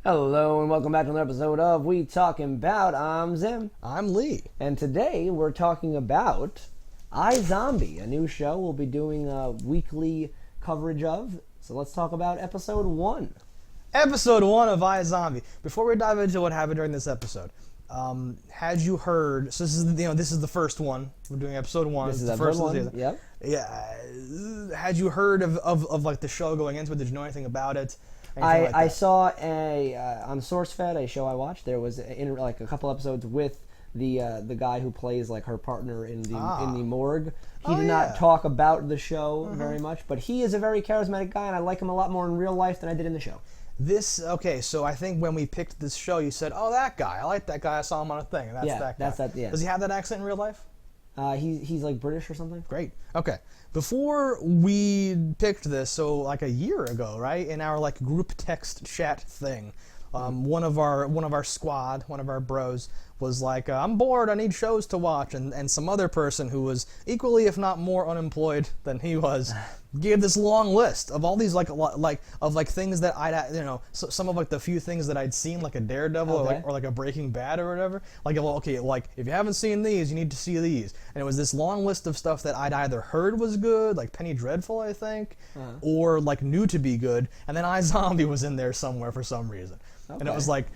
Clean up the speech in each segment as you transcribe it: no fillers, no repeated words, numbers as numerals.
Hello and welcome back to another episode of We Talking About. I'm Zim. I'm Lee. And today we're talking about iZombie, a new show we'll be doing a weekly coverage of. So let's talk about episode 1. Episode 1 of iZombie. Before we dive into what happened during this episode, had you heard? So this is the first one. We're doing episode 1. This is the episode first 1. Season. Yep. Yeah. Had you heard of like the show going into it? Did you know anything about it? I saw on SourceFed, a show I watched. There was like a couple episodes with the guy who plays like her partner in the morgue. He did not talk about the show very much, but he is a very charismatic guy, and I like him a lot more in real life than I did in the show. So I think when we picked this show, you said, "Oh, that guy. I like that guy. I saw him on a thing." And that's that guy. Yeah. Does he have that accent in real life? He's like British or something. Great. Okay. Before we picked this, so like a year ago, right, in our like group text chat thing, one of our squad, one of our bros, was like, "I'm bored. I need shows to watch," and some other person who was equally, if not more, unemployed than he was, gave this long list of all these like things that I'd some of like the few things that I'd seen, like a Daredevil or like a Breaking Bad or whatever. Like, well, okay, like if you haven't seen these, you need to see these. And it was this long list of stuff that I'd either heard was good, like Penny Dreadful, I think, or like knew to be good. And then iZombie was in there somewhere for some reason. Okay. And it was like,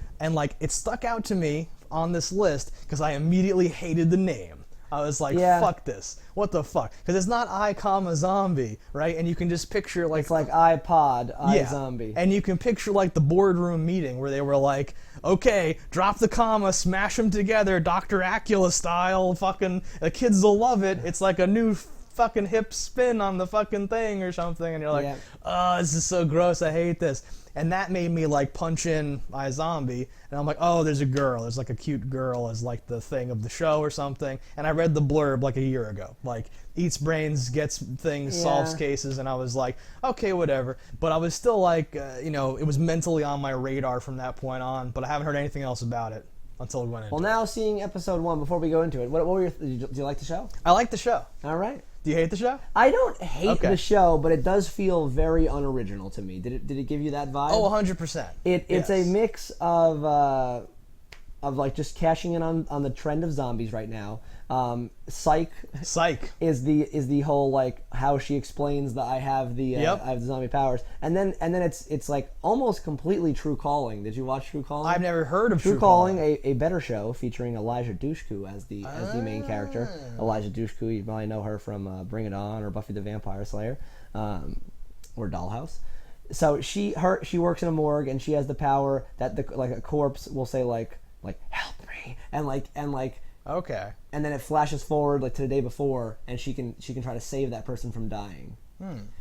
it stuck out to me on this list because I immediately hated the name. I was like, fuck this. What the fuck? Because it's not I, zombie, right? And you can just picture like... It's like iPod, iZombie. And you can picture like the boardroom meeting where they were like, okay, drop the comma, smash them together, Dr. Acula style, fucking, the kids will love it. It's like a new fucking hip spin on the fucking thing or something. And you're like, oh, this is so gross, I hate this. And that made me like punch in iZombie, and I'm like, oh, there's a girl. There's like a cute girl as like the thing of the show or something. And I read the blurb like a year ago, like eats brains, gets things, solves cases, and I was like, okay, whatever. But I was still like, it was mentally on my radar from that point on. But I haven't heard anything else about it until we went into it. Well, now seeing episode 1, before we go into it, what were your? Do you like the show? I like the show. All right. Do you hate the show? I don't hate the show, but it does feel very unoriginal to me. Did it give you that vibe? Oh, 100%. It's a mix of like just cashing in on the trend of zombies right now. Psych is the whole like how she explains that I have the zombie powers, and then it's like almost completely True Calling. Did you watch True Calling? I've never heard of True Calling, a better show featuring Elijah Dushku as the main character. Elijah Dushku, you probably know her from Bring It On or Buffy the Vampire Slayer, or Dollhouse. So she works in a morgue, and she has the power that a corpse will say like help me, and like. Okay. And then it flashes forward like to the day before, and she can try to save that person from dying.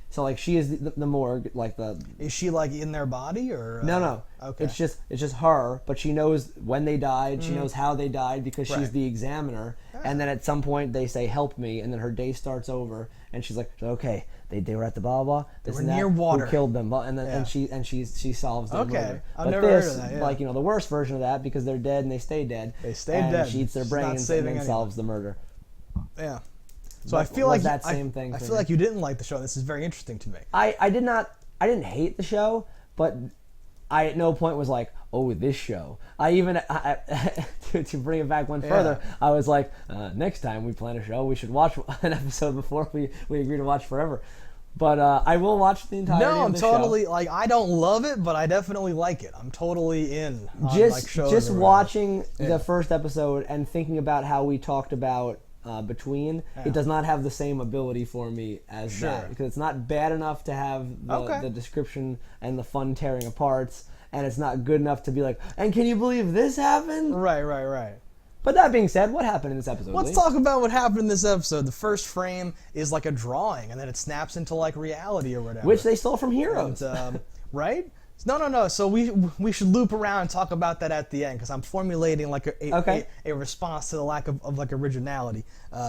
So like she is the morgue, like the. Is she like in their body or? No. Okay. It's just her, but she knows when they died. She knows how they died because she's the examiner. And then at some point they say help me, and then her day starts over, and she's like, okay, they were at the blah blah. They were near water. Who killed them? And then she solves the murder. I've never heard of that. Yeah. Like the worst version of that, because they're dead and they stay dead. Dead. She eats their brains and then solves the murder. Yeah. So I feel like that same thing. I feel like you didn't like the show. This is very interesting to me. I didn't hate the show, but I at no point was like, oh, this show. To bring it back one further, I was like, next time we plan a show, we should watch an episode before we agree to watch forever. But I will watch the entirety of the show. No, I'm totally, like, I don't love it, but I definitely like it. I'm totally in on, shows. Just watching the first episode and thinking about how we talked about Between, it does not have the same ability for me as that. Because it's not bad enough to have the description and the fun tearing apart, and it's not good enough to be like, and can you believe this happened? Right. But that being said, what happened in this episode? Let's talk about what happened in this episode. The first frame is like a drawing, and then it snaps into like reality or whatever. Which they stole from Heroes. And, right? No. So we should loop around and talk about that at the end, because I'm formulating like a response to the lack of like originality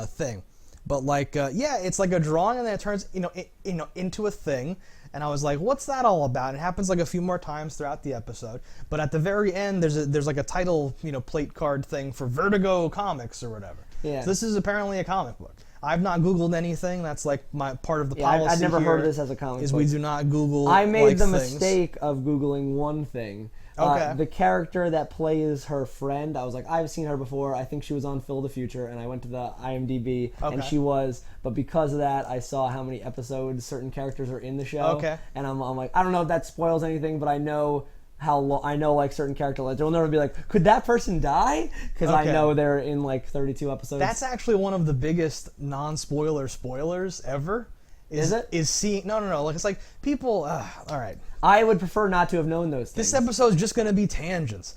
thing. But like it's like a drawing, and then it turns into a thing. And I was like, what's that all about? And it happens like a few more times throughout the episode. But at the very end, there's like a title, plate card thing for Vertigo Comics or whatever. Yeah. So this is apparently a comic book. I've not Googled anything. That's like my part of the policy. I've never heard of this as a comic book. We do not Google. I made the mistake of Googling one thing, Okay. The character that plays her friend, I was like, I've seen her before. I think she was on Phil the Future, and I went to the IMDb, and Okay. she was. But because of that, I saw how many episodes certain characters are in the show. Okay. And I'm like, I don't know if that spoils anything, but I know I know like certain characters. Like, they'll never be like, could that person die? Because I Okay. know they're in like 32 episodes. That's actually one of the biggest non-spoiler spoilers ever. Is it? Is seeing no. Like it's like people. All right. I would prefer not to have known those things. This episode's just gonna be tangents.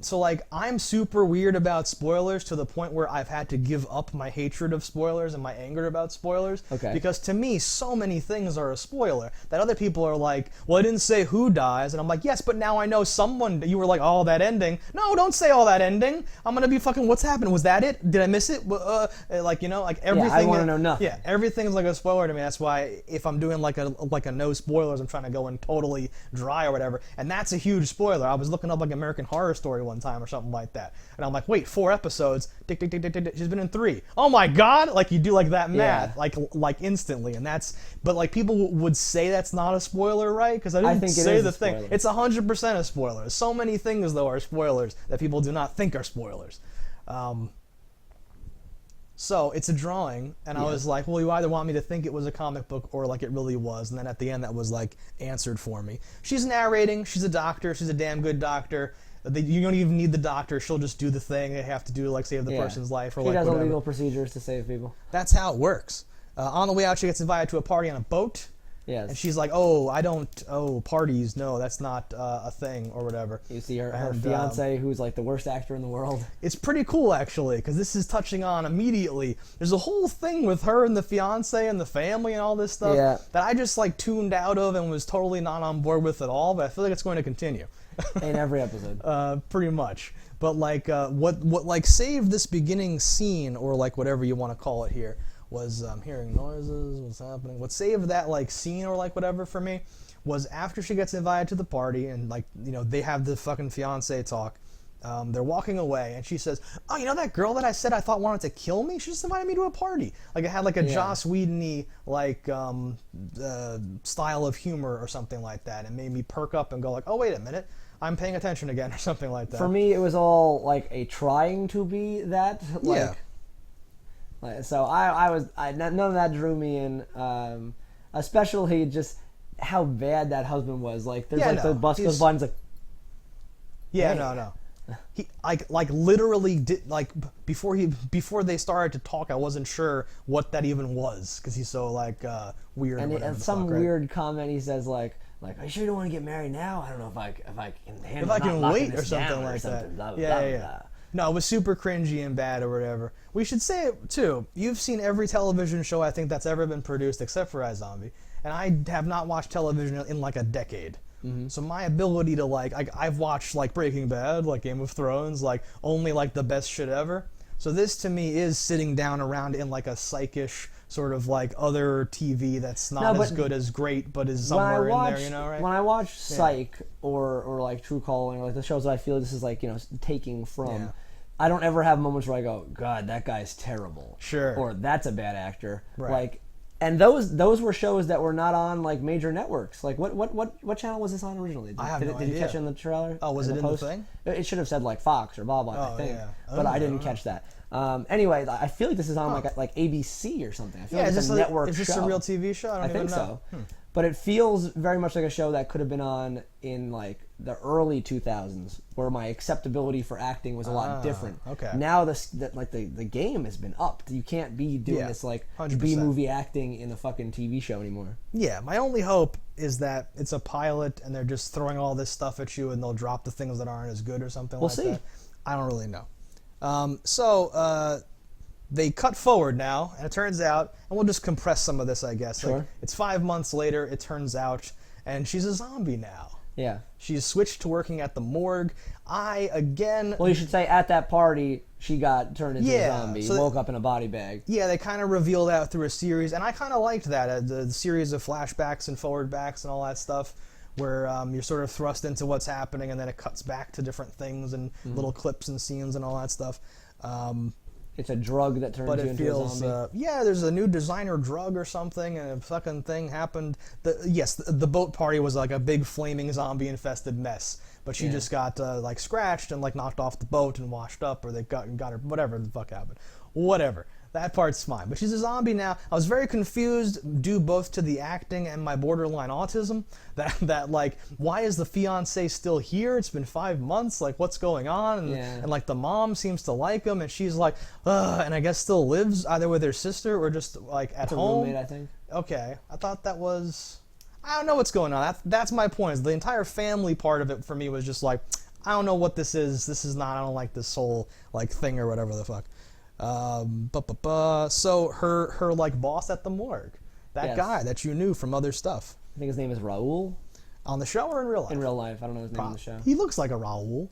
So like I'm super weird about spoilers to the point where I've had to give up my hatred of spoilers and my anger about spoilers. Okay. Because to me, so many things are a spoiler that other people are like, well, I didn't say who dies, and I'm like, yes, but now I know someone. You were like, oh, that ending. No, don't say all that ending. I'm gonna be fucking. What's happened? Was that it? Did I miss it? Like like everything. I want to know nothing. Yeah, everything's like a spoiler to me. That's why if I'm doing like a no spoilers, I'm trying to go in totally dry or whatever, and that's a huge spoiler. I was looking up like American Horror Story one time or something like that, and I'm like, wait, 4 episodes, tick, tick, tick, tick, tick, tick. She's been in 3. Oh my god! Like you do like that math, like instantly, and that's. But like people would say that's not a spoiler, right? Because I didn't think it say is the a thing. spoiler. It's 100% a spoiler. So many things though are spoilers that people do not think are spoilers. So it's a drawing, and I was like, well, you either want me to think it was a comic book or like it really was, and then at the end that was like answered for me. She's narrating, she's a doctor, she's a damn good doctor. You don't even need the doctor, she'll just do the thing they have to do to like save the person's life or She like does whatever. illegal procedures to save people. That's how it works. On the way out, she gets invited to a party on a boat. Yes. And she's like, parties, no, that's not a thing or whatever. You see her And, fiance, who's like the worst actor in the world. It's pretty cool, actually, because this is touching on immediately. There's a whole thing with her and the fiance and the family and all this stuff that I just like tuned out of and was totally not on board with at all, but I feel like it's going to continue. In every episode. Pretty much. But like what like saved this beginning scene, or like whatever you want to call it here, was hearing noises, what's happening. What saved that like scene or like whatever for me was after she gets invited to the party and like, they have the fucking fiance talk. They're walking away and she says, oh, that girl that I said I thought wanted to kill me? She just invited me to a party. Like it had like a Joss Whedon-y like style of humor or something like that. It made me perk up and go like, oh, wait a minute. I'm paying attention again or something like that. For me, it was all like a trying to be that. So none of that drew me in, especially just how bad that husband was. Like there's the bus goes by and it's like, yeah, hey. no. He like literally did like before they started to talk. I wasn't sure what that even was because he's so like weird. And some weird comment he says like, are you sure you don't want to get married now? I don't know if I can handle. If I can not wait locking or this something down like or something, that. blah, blah, Yeah, blah, yeah. blah. No, it was super cringy and bad or whatever. We should say it too. You've seen every television show I think that's ever been produced except for iZombie, and I have not watched television in like a decade. Mm-hmm. So my ability to like I've watched like Breaking Bad, like Game of Thrones, like only like the best shit ever. So this to me is sitting down around in like a psychish sort of like other TV that's not as good as great, but is somewhere in there, right? When I watch Psych or like True Calling, or like the shows that I feel this is like taking from, I don't ever have moments where I go, God, that guy's terrible, or that's a bad actor, right. Like. And those were shows that were not on like major networks. Like what channel was this on originally? I have no idea. Did you catch it in the trailer? Oh, was it in the thing? It should have said like Fox or blah blah. I think, but I didn't catch that. Anyway, I feel like this is on like ABC or something. I feel like it's a network show. Is this a real TV show? I think so. But it feels very much like a show that could have been on in like the early 2000s, where my acceptability for acting was a lot different. Okay. Now the game has been upped. You can't be doing this like 100%. B-movie acting in a fucking TV show anymore. Yeah, my only hope is that it's a pilot and they're just throwing all this stuff at you and they'll drop the things that aren't as good or something like that. We'll see. I don't really know. They cut forward now, and it turns out, and we'll just compress some of this, I guess. Sure. Like, it's 5 months later, it turns out, and she's a zombie now. Yeah. She's switched to working at the morgue. Well, you should say at that party, she got turned into a zombie, woke up in a body bag. Yeah, they kind of reveal that through a series, and I kind of liked that, the series of flashbacks and forwardbacks and all that stuff, where you're sort of thrust into what's happening, and then it cuts back to different things and little clips and scenes and all that stuff. It's a drug that turns but you it into feels a zombie. yeah, there's a new designer drug or something, and a fucking thing happened. The boat party was like a big flaming zombie infested mess, but she just got like scratched and like knocked off the boat and washed up, or they got her, whatever the fuck happened, whatever. That part's fine, but she's a zombie now. I was very confused, due both to the acting and my borderline autism. That like, why is the fiance still here? It's been 5 months. Like, what's going on? And like, the mom seems to like him, and she's like, and I guess still lives either with her sister or just like at home. Roommate, I think. Okay, I thought that was. I don't know what's going on. That's my point. Is the entire family part of it for me was just like, I don't know what this is. This is not. I don't like this whole like thing or whatever the fuck. So her like boss at the morgue, that guy that you knew from other stuff. I think his name is Raul. On the show or in real life? In real life, I don't know his name on the show. He looks like a Raul.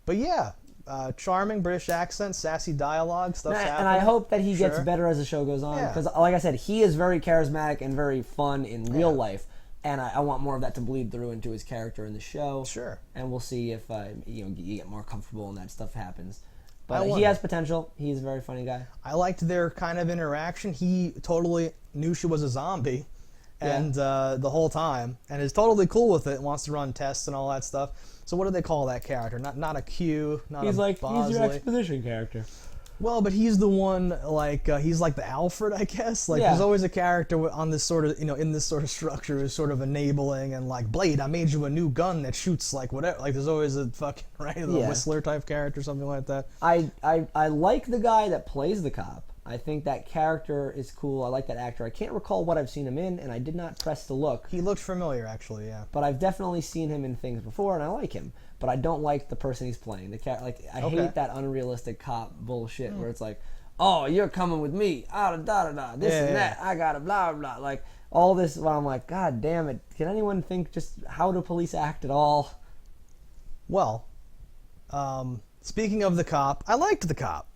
But yeah, charming British accent, sassy dialogue, stuff's happening. And I hope that he gets better as the show goes on, because like I said, he is very charismatic and very fun in real life. And I want more of that to bleed through into his character in the show. Sure. And we'll see if you get more comfortable and that stuff happens. But he has potential. He's a very funny guy. I liked their kind of interaction. He totally knew she was a zombie, and the whole time, and is totally cool with it. And wants to run tests and all that stuff. So what do they call that character? Not a Q. He's your exposition character. Well, but he's the one, like, he's like the Alfred, I guess. Like, there's always a character on this sort of, in this sort of structure who's sort of enabling and like, Blade, I made you a new gun that shoots like whatever. Like, there's always a fucking, Whistler type character, something like that. I like the guy that plays the cop. I think that character is cool. I like that actor. I can't recall what I've seen him in, and I did not press to look. He looked familiar, actually, yeah. But I've definitely seen him in things before, and I like him. But I don't like the person he's playing. I hate that unrealistic cop bullshit where it's like, oh, you're coming with me, this and that, I gotta blah blah, like all this. While I'm like, God damn it! Can anyone think just how do police act at all? Well, speaking of the cop, I liked the cop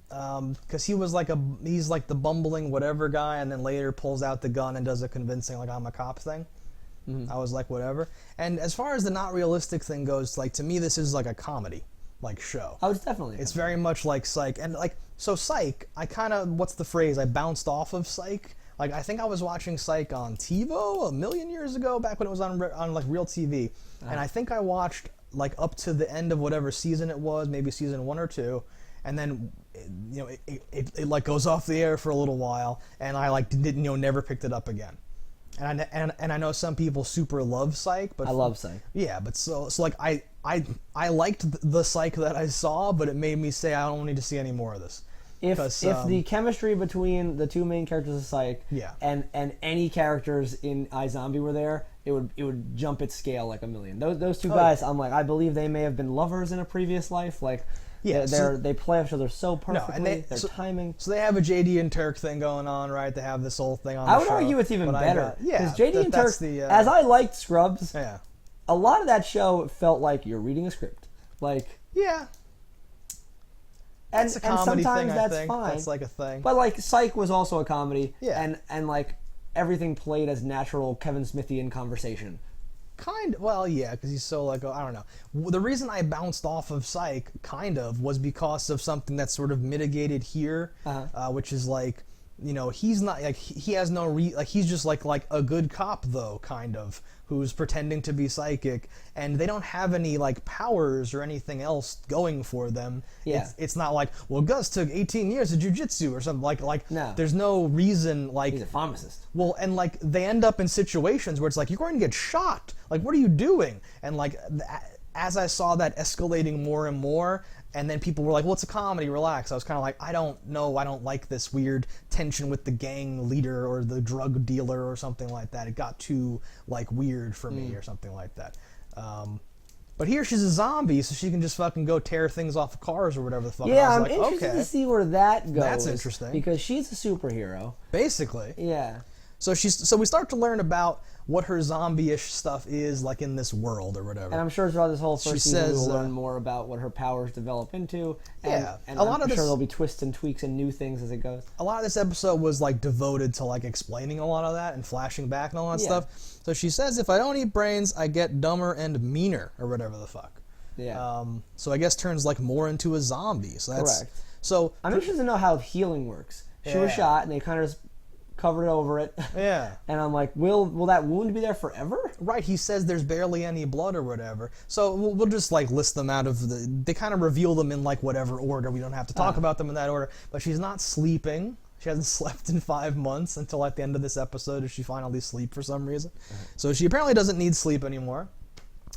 because he's like the bumbling whatever guy, and then later pulls out the gun and does a convincing like I'm a cop thing. Mm-hmm. I was like, whatever. And as far as the not realistic thing goes, like, to me, this is like a comedy, like, show. Oh, it's definitely. It's very much like Psych. And, like, so Psych, I kind of, what's the phrase? I bounced off of Psych. Like, I think I was watching Psych on TiVo a million years ago, back when it was on like, real TV. And I think I watched, like, up to the end of whatever season it was, maybe season 1 or 2. And then, it like, goes off the air for a little while. And I, like, didn't, never picked it up again. And I know some people super love Psych, but I love Psych. Yeah, but so like I liked the Psych that I saw, but it made me say I don't need to see any more of this. If the chemistry between the two main characters of Psych and any characters in iZombie were there, it would jump its scale like a million. Those two guys, I'm like, I believe they may have been lovers in a previous life, like. Yeah, they play each other so perfectly. No, and their timing. So they have a JD and Turk thing going on, right? They have this whole thing on. I would argue it's even better. Because JD and Turk, as I liked Scrubs, a lot of that show felt like you're reading a script. Like and sometimes that's fine. That's like a thing. But like Psych was also a comedy. Yeah. And like everything played as natural Kevin Smithian conversation. Because he's so like, I don't know. The reason I bounced off of Psych, kind of, was because of something that's sort of mitigated here, which is like, he's not, like, he has no, he's just like a good cop, though, kind of, who's pretending to be psychic, and they don't have any, like, powers or anything else going for them. Yeah. It's not like, well, Gus took 18 years of jujitsu or something, like no. There's no reason, like... He's a pharmacist. Well, and, like, they end up in situations where it's like, you're going to get shot. Like, what are you doing? And, like, as I saw that escalating more and more, and then people were like, well, it's a comedy, relax. I was kind of like, I don't know, I don't like this weird tension with the gang leader or the drug dealer or something like that. It got too, like, weird for me or something like that. But here she's a zombie, so she can just fucking go tear things off of cars or whatever the fuck. Yeah, I'm interested to see where that goes. That's interesting. Because she's a superhero. Basically. Yeah. So we start to learn about what her zombie-ish stuff is, like, in this world or whatever. And I'm sure throughout this whole first season we'll learn more about what her powers develop into. And I'm sure there'll be twists and tweaks and new things as it goes. A lot of this episode was, like, devoted to, like, explaining a lot of that and flashing back and all that stuff. So she says, if I don't eat brains, I get dumber and meaner, or whatever the fuck. Yeah. So I guess turns like more into a zombie. So that's Correct. so. I'm interested to know how healing works. She was shot, and they kind of just covered over it. Yeah. And I'm like, will that wound be there forever? Right, he says there's barely any blood or whatever. So we'll just like list them out of the. They kind of reveal them in like whatever order. We don't have to talk about them in that order. But she's not sleeping. She hasn't slept in 5 months until at the end of this episode does she finally sleep for some reason. So she apparently doesn't need sleep anymore.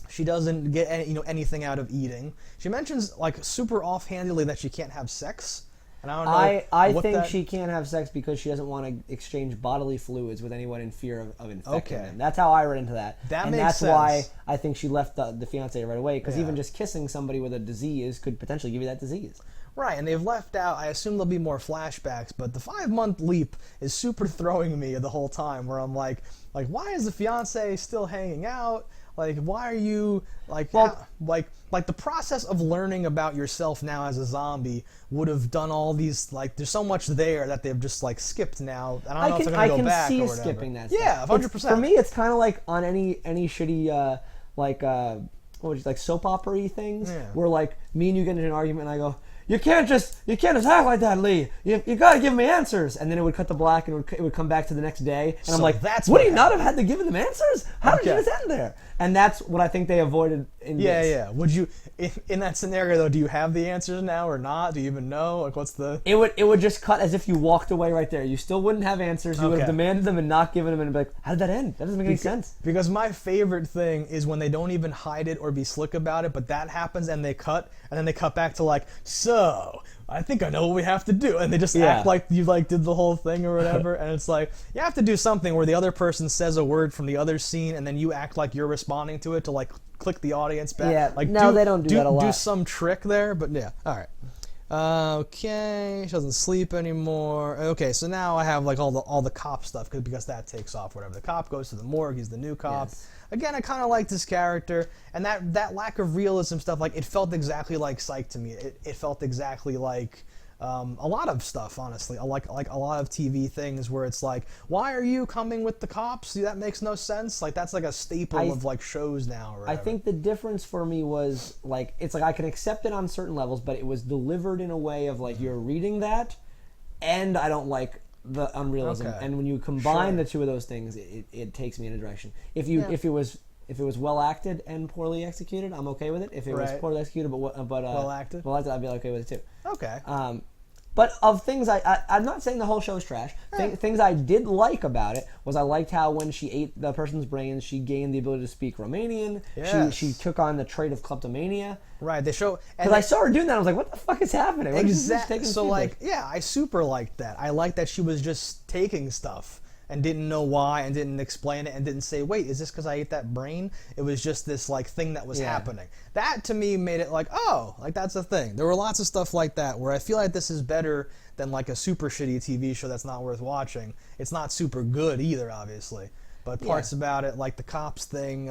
She doesn't get anything out of eating. She mentions like super offhandedly that she can't have sex. And I don't know. I think she can't have sex because she doesn't want to exchange bodily fluids with anyone in fear of infecting them. That's how I read into that. That and makes that's sense. why I think she left the fiance right away, because Yeah. even just kissing somebody with a disease could potentially give you that disease. Right, and they've left out, I assume there'll be more flashbacks, but the 5-month leap is super throwing me the whole time, where I'm like, why is the fiance still hanging out? Like, why are you, like, like the process of learning about yourself now as a zombie would have done all these, like, there's so much there that they've just, like, skipped now. And I don't know if they're going to go back or whatever. I can see skipping that stuff. Yeah, 100%. For me, it's kind of like on any shitty, what would you, like soap opera-y things, where, like, me and you get into an argument and I go, You can't just act like that, Lee. You gotta give me answers. And then it would cut to black, and it would come back to the next day. And I'm like, would he not have had to give them answers? How did you just end there? And that's what I think they avoided in this. Yeah. Would you, in that scenario though, do you have the answers now or not? Do you even know? Like, what's the? It would just cut as if you walked away right there. You still wouldn't have answers. You would have demanded them and not given them, and be like, how did that end? That doesn't make any sense. Because my favorite thing is when they don't even hide it or be slick about it, but that happens and they cut, and then they cut back to like, so I think I know what we have to do, and they just act like you like did the whole thing or whatever. And it's like, you have to do something where the other person says a word from the other scene, and then you act like you're responding to it to like click the audience back. Yeah, like no, they don't do that a lot. Do some trick there, but yeah, all right. Okay, she doesn't sleep anymore. Okay, so now I have like all the cop stuff because that takes off. Whatever, the cop goes to the morgue. He's the new cop. Yes. Again, I kind of liked this character, and that lack of realism stuff, like, it felt exactly like Psych to me. It felt exactly like a lot of stuff, honestly. Like a lot of TV things where it's like, why are you coming with the cops? That makes no sense. Like, that's like a staple of like shows now or whatever. I think the difference for me was like, it's like I can accept it on certain levels, but it was delivered in a way of like, you're reading that, and I don't like the unrealism. Okay. And when you combine the two of those things, it takes me in a direction. If it was well acted and poorly executed, I'm okay with it. If it was poorly executed but well acted, I'd be okay with it too. Okay. But of things I'm not saying the whole show's trash. Things I did like about it was I liked how when she ate the person's brains, she gained the ability to speak Romanian. Yes. She took on the trait of kleptomania. Right. They show, because I saw her doing that. I was like, what the fuck is happening? Exactly. So like, yeah, I super liked that. I liked that she was just taking stuff and didn't know why and didn't explain it and didn't say, wait, is this because I ate that brain? It was just this like thing that was happening. That to me made it like, oh, like that's a thing. There were lots of stuff like that where I feel like this is better than like a super shitty TV show that's not worth watching. It's not super good either, obviously. But parts about it, like the cops thing,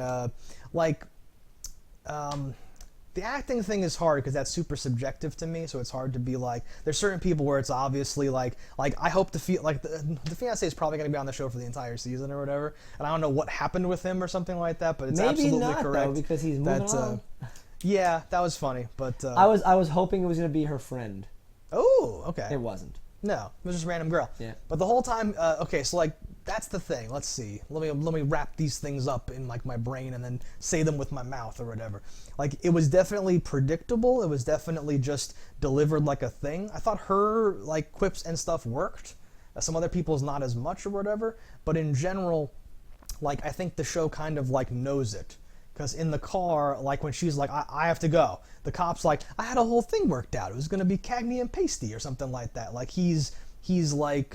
the acting thing is hard because that's super subjective to me, so it's hard to be like, there's certain people where it's obviously like I hope to feel like the fiance is probably going to be on the show for the entire season or whatever, and I don't know what happened with him or something like that, but it's maybe absolutely not, correct. Though, because he's moving on. Yeah, that was funny, but I was hoping it was going to be her friend. Oh, okay. It wasn't. No, it was just a random girl. Yeah. But the whole time, okay, so like that's the thing. Let's see. Let me wrap these things up in like my brain and then say them with my mouth or whatever. Like, it was definitely predictable. It was definitely just delivered like a thing. I thought her like quips and stuff worked. Some other people's not as much or whatever. But in general, like, I think the show kind of like knows it. Because in the car, like when she's like, I have to go, the cop's like, I had a whole thing worked out. It was going to be Cagney and Pasty or something like that. Like, he's like,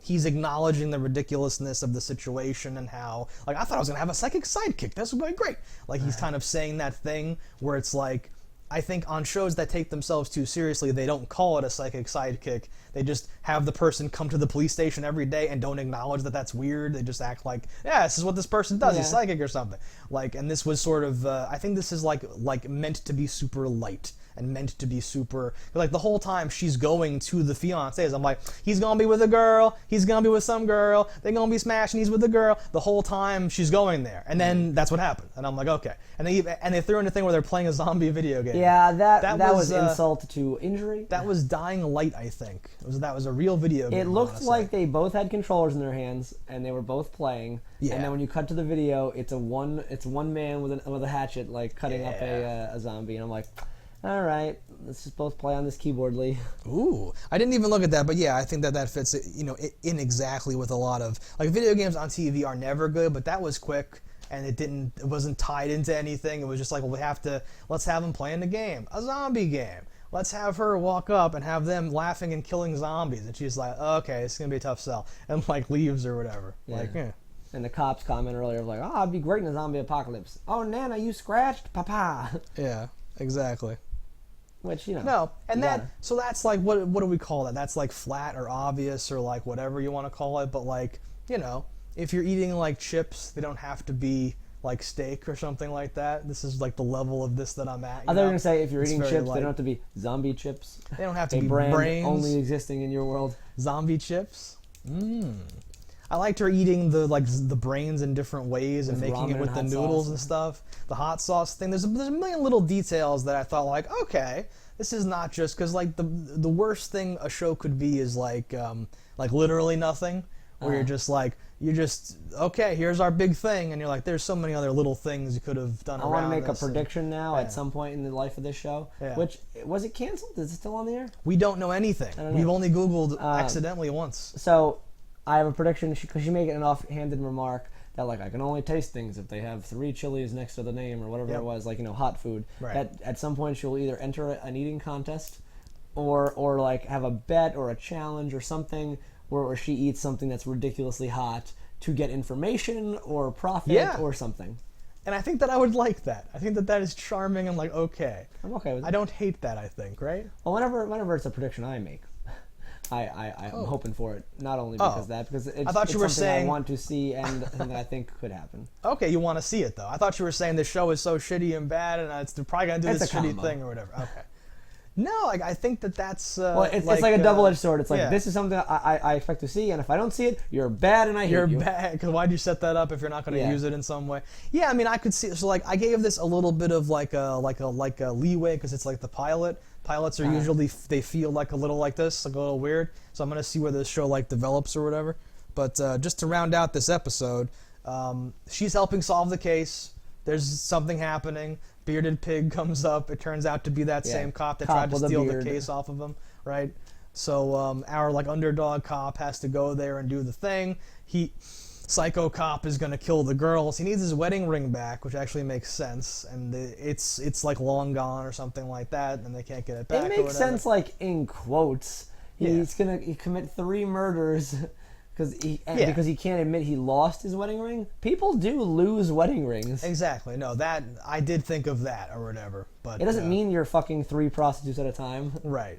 he's acknowledging the ridiculousness of the situation and how, like, I thought I was going to have a psychic sidekick. This was going great. Like, he's kind of saying that thing where it's like, I think on shows that take themselves too seriously, they don't call it a psychic sidekick. They just have the person come to the police station every day and don't acknowledge that that's weird. They just act like, yeah, this is what this person does. He's psychic or something. Like, and this was sort of, I think this is like meant to be super light and meant to be super, like the whole time she's going to the fiancés, I'm like, he's gonna be with a girl, he's gonna be with some girl, they're gonna be smashing, he's with a girl, the whole time she's going there, and then that's what happened, and I'm like, okay, and they threw in a thing where they're playing a zombie video game. Yeah, that was insult to injury. That was Dying Light, I think. That was a real video game. It looked like they both had controllers in their hands and they were both playing. Yeah. And then when you cut to the video, it's one man with a hatchet like cutting up a zombie, and I'm like, all right, let's just both play on this keyboardly. Ooh, I didn't even look at that, but yeah, I think that fits, in exactly with a lot of, like, video games on TV are never good, but that was quick, and it wasn't tied into anything. It was just like, well, let's have them playing the game, a zombie game. Let's have her walk up and have them laughing and killing zombies, and she's like, okay, it's gonna be a tough sell, and like leaves or whatever. Yeah. Like, yeah. And the cops comment earlier like, oh, I'd be great in a zombie apocalypse. Oh, Nana, you scratched, papa. Yeah, exactly. Which, no, and so that's like, what do we call that? That's like flat or obvious or like whatever you want to call it, but like, if you're eating like chips, they don't have to be like steak or something like that. This is like the level of this that I'm at. I thought you were going to say, if you're eating chips, they don't have to be zombie chips. They don't have to be brand brains. Only existing in your world. Zombie chips? I liked her eating the brains in different ways and making it with the noodles and stuff. The hot sauce thing. There's a million little details that I thought like, okay, this is not just because like the worst thing a show could be is like literally nothing, where you're just okay, here's our big thing, and you're like, there's so many other little things you could have done. I want to make a prediction now at some point in the life of this show. Yeah. Which, was it canceled? Is it still on the air? We don't know anything. We've only Googled accidentally once. So I have a prediction, because she made an offhanded remark that, like, I can only taste things if they have 3 chilies next to the name or whatever it was, like, hot food. Right. That at some point she'll either enter an eating contest or like, have a bet or a challenge or something where she eats something that's ridiculously hot to get information or profit or something. And I think that I would like that. I think that is charming and, like, okay. I'm okay with it. I don't hate that, I think, right? Well, whenever it's a prediction I make, I'm hoping for it, not only because of that, because it's something I want to see and that I think could happen. Okay, you want to see it, though. I thought you were saying the show is so shitty and bad, and they're probably going to do this shitty thing or whatever. Okay. No, I think that's... well, it's like a double-edged sword. It's like, this is something I expect to see, and if I don't see it, you're bad and I hate you. You're bad, because why'd you set that up if you're not going to use it in some way? Yeah, I mean, I could see... So, like, I gave this a little bit of, like a leeway, because it's like the pilot. Pilots are usually... They feel like a little like this, like a little weird. So I'm going to see where this show, like, develops or whatever. But just to round out this episode, she's helping solve the case. There's something happening. Bearded Pig comes up. It turns out to be that same cop that tried to steal the case off of him, right? So our like underdog cop has to go there and do the thing. Psycho cop is gonna kill the girls. He needs his wedding ring back, which actually makes sense. And it's like long gone or something like that, and they can't get it back. It makes sense, like in quotes. He's gonna commit 3 murders. Because he can't admit he lost his wedding ring. People do lose wedding rings. Exactly. No, that I did think of that or whatever, but it doesn't mean you're fucking 3 prostitutes at a time. Right.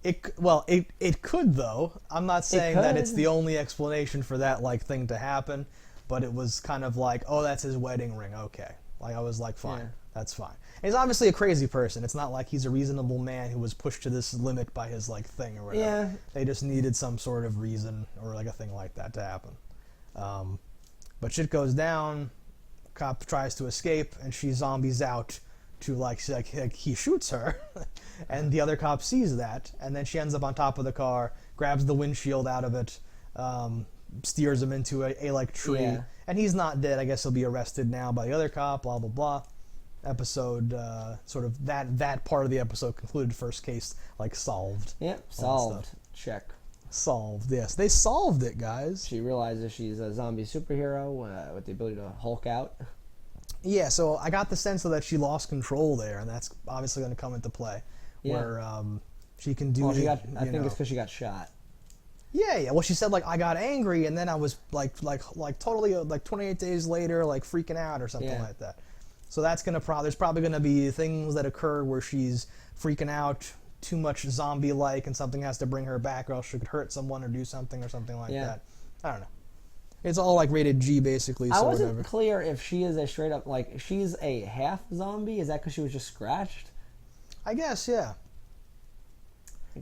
It could though. I'm not saying that it's the only explanation for that like thing to happen, but it was kind of like, oh, that's his wedding ring. Okay. Like I was like, fine, that's fine. And he's obviously a crazy person. It's not like he's a reasonable man who was pushed to this limit by his like thing or whatever. Yeah. They just needed some sort of reason or like a thing like that to happen. But shit goes down. Cop tries to escape, and she zombies out to like he shoots her, and the other cop sees that, and then she ends up on top of the car, grabs the windshield out of it, steers him into a like tree, and he's not dead. I guess he'll be arrested now by the other cop. Blah blah blah. Episode sort of that part of the episode concluded. First case like solved. Yep, solved. Check. Solved. Yes, they solved it, guys. She realizes she's a zombie superhero with the ability to Hulk out. Yeah, so I got the sense that she lost control there, and that's obviously going to come into play. Yeah. Where she can do. Well, I think it's because she got shot. Yeah. Well, she said like I got angry, and then I was like totally like 28 days later like freaking out or something like that. So that's gonna there's probably gonna be things that occur where she's freaking out too much zombie-like, and something has to bring her back, or else she could hurt someone or do something or something like that. I don't know. It's all like rated G basically. So I wasn't whatever. clear if she is a straight up like she's a half zombie. Is that because she was just scratched? I guess, yeah.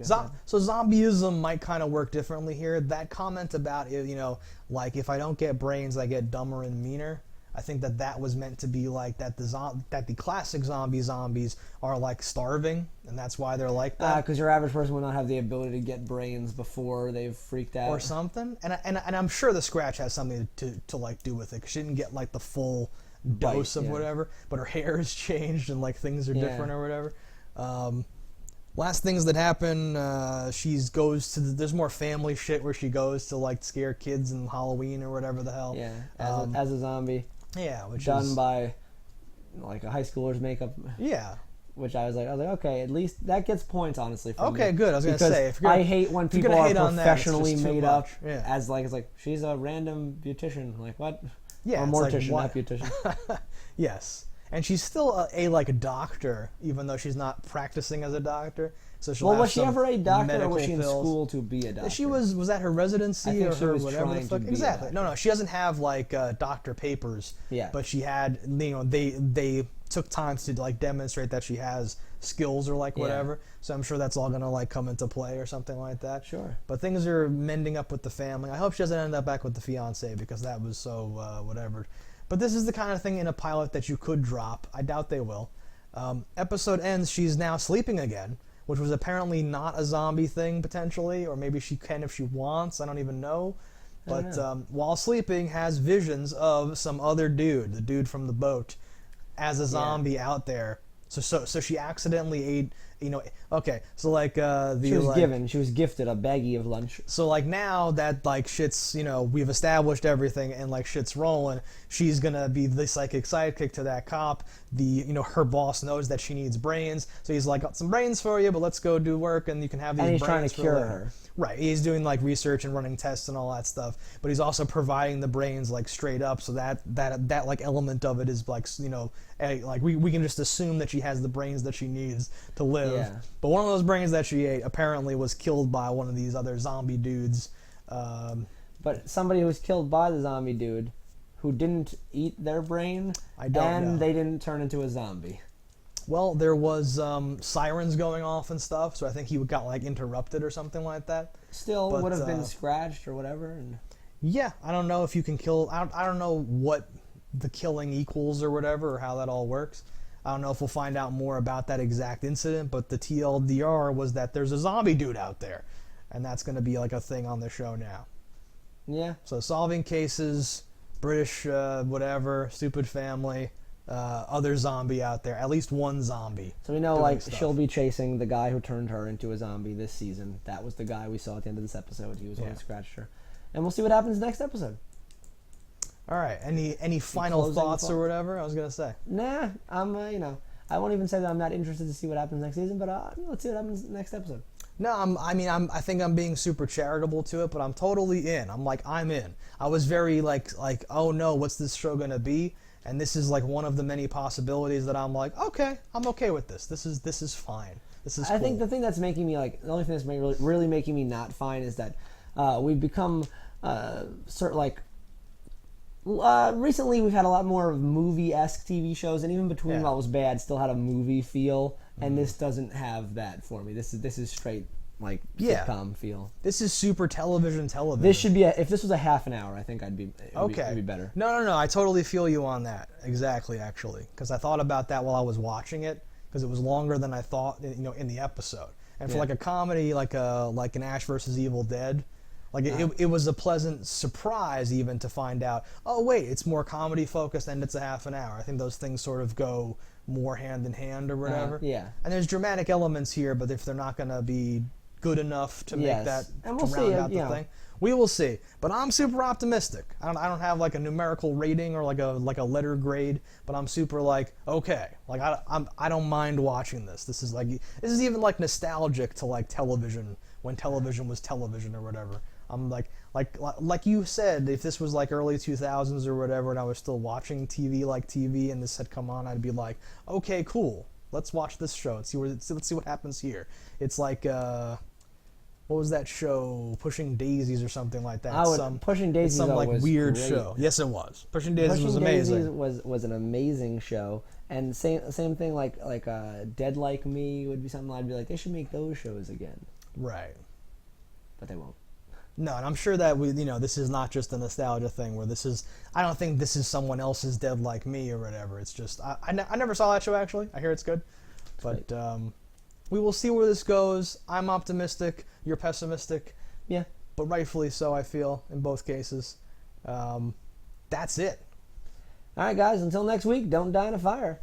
So zombieism might kind of work differently here. That comment about, you know, like if I don't get brains, I get dumber and meaner. I think that was meant to be like that the classic zombies are like starving, and that's why they're like that. Because your average person would not have the ability to get brains before they've freaked out or something. And I'm sure the scratch has something to like do with it, because she didn't get like the full dose of whatever, but her hair has changed and like things are different or whatever. Last things that happen, there's more family shit where she goes to like scare kids in Halloween or whatever the hell. Yeah, as a zombie. Yeah, which done is by like a high schooler's makeup. Yeah. Which I was like, okay, at least that gets points, honestly. From okay, me. good. I was gonna say, I hate when people are professionally made up yeah. as like it's like she's a random beautician. Like what? Yeah, or mortician, not beautician. Yes. And she's still a doctor, even though she's not practicing as a doctor. So she'll have was she ever a doctor, or was she in pills. School to be a doctor? She was that her residency or her whatever the fuck? Exactly. No, she doesn't have like doctor papers. Yeah. But she had, you know, they took time to like demonstrate that she has skills or like whatever. Yeah. So I'm sure that's all gonna like come into play or something like that. Sure. But things are mending up with the family. I hope she doesn't end up back with the fiance, because that was so whatever. But this is the kind of thing in a pilot that you could drop. I doubt they will. Episode ends, she's now sleeping again, which was apparently not a zombie thing, potentially, or maybe she can if she wants. I don't even know. But while sleeping, has visions of some other dude, the dude from the boat, as a zombie out there. So she accidentally ate, you know. Okay, so like she was gifted a baggie of lunch. So like now that like shit's, you know, we've established everything and like shit's rolling, she's gonna be the psychic sidekick to that cop. Her boss knows that she needs brains, so he's like, got some brains for you, but let's go do work and you can have these. And he's brains trying to cure her. Right, he's doing like research and running tests and all that stuff, but he's also providing the brains like straight up, so that like element of it is like, you know, like we can just assume that she has the brains that she needs to live. Yeah. But one of those brains that she ate apparently was killed by one of these other zombie dudes. But somebody who was killed by the zombie dude, who didn't eat their brain, know. They didn't turn into a zombie. Well, there was sirens going off and stuff, so I think he got like interrupted or something like that. Still would have been scratched or whatever. And yeah, I don't know if you can kill. I don't know what the killing equals or whatever, or how that all works. I don't know if we'll find out more about that exact incident, but the TLDR was that there's a zombie dude out there, and that's going to be like a thing on the show now. Yeah. So solving cases, British whatever, stupid family, other zombie out there, at least one zombie. So we know like she'll be chasing the guy who turned her into a zombie this season. That was the guy we saw at the end of this episode. He was the one who scratched her. And we'll see what happens next episode. All right. Any final thoughts or whatever? I was gonna say. Nah, I'm I won't even say that I'm not interested to see what happens next season, but let's see what happens next episode. No, I think I'm being super charitable to it, but I'm totally in. I'm in. I was very like, oh no, what's this show gonna be? And this is like one of the many possibilities that I'm like, okay, I'm okay with this. This is fine. This is. I think the thing that's making me like the only thing that's really making me not fine is that we've become recently we've had a lot more of movie-esque TV shows, and even Between While It Was Bad still had a movie feel, and this doesn't have that for me. This is straight like sitcom feel. This is super television. This should be if this was a half an hour, I think it'd be better. No, I totally feel you on that. Exactly, actually, because I thought about that while I was watching it, because it was longer than I thought, you know, in the episode. And for like a comedy, like an Ash versus Evil Dead. Like it was a pleasant surprise even to find out, oh wait, it's more comedy focused and it's a half an hour. I think those things sort of go more hand in hand or whatever. And there's dramatic elements here, but if they're not going to be good enough to make that and we'll round out the thing, we will see. But I'm super optimistic. I don't have like a numerical rating or like a letter grade, but I'm super like, okay, like I don't mind watching this. This is even like nostalgic to like television when television was television or whatever. I'm like you said, if this was like early 2000s or whatever, and I was still watching TV like TV, and this had come on, I'd be like, okay, cool, let's watch this show and let's see what happens here. It's like what was that show, Pushing Daisies or something like that? Pushing Daisies some like was weird great. show. Yes, it was. Pushing Daisies was Daisies amazing. was an amazing show, and same thing like Dead Like Me would be something I'd be like, they should make those shows again, Right. but they won't. No, and I'm sure that this is not just a nostalgia thing where I don't think this is someone else's Dead Like Me or whatever. It's just, I never saw that show actually. I hear it's good. But we will see where this goes. I'm optimistic. You're pessimistic. Yeah. But rightfully so, I feel, in both cases. That's it. All right, guys. Until next week, don't die in a fire.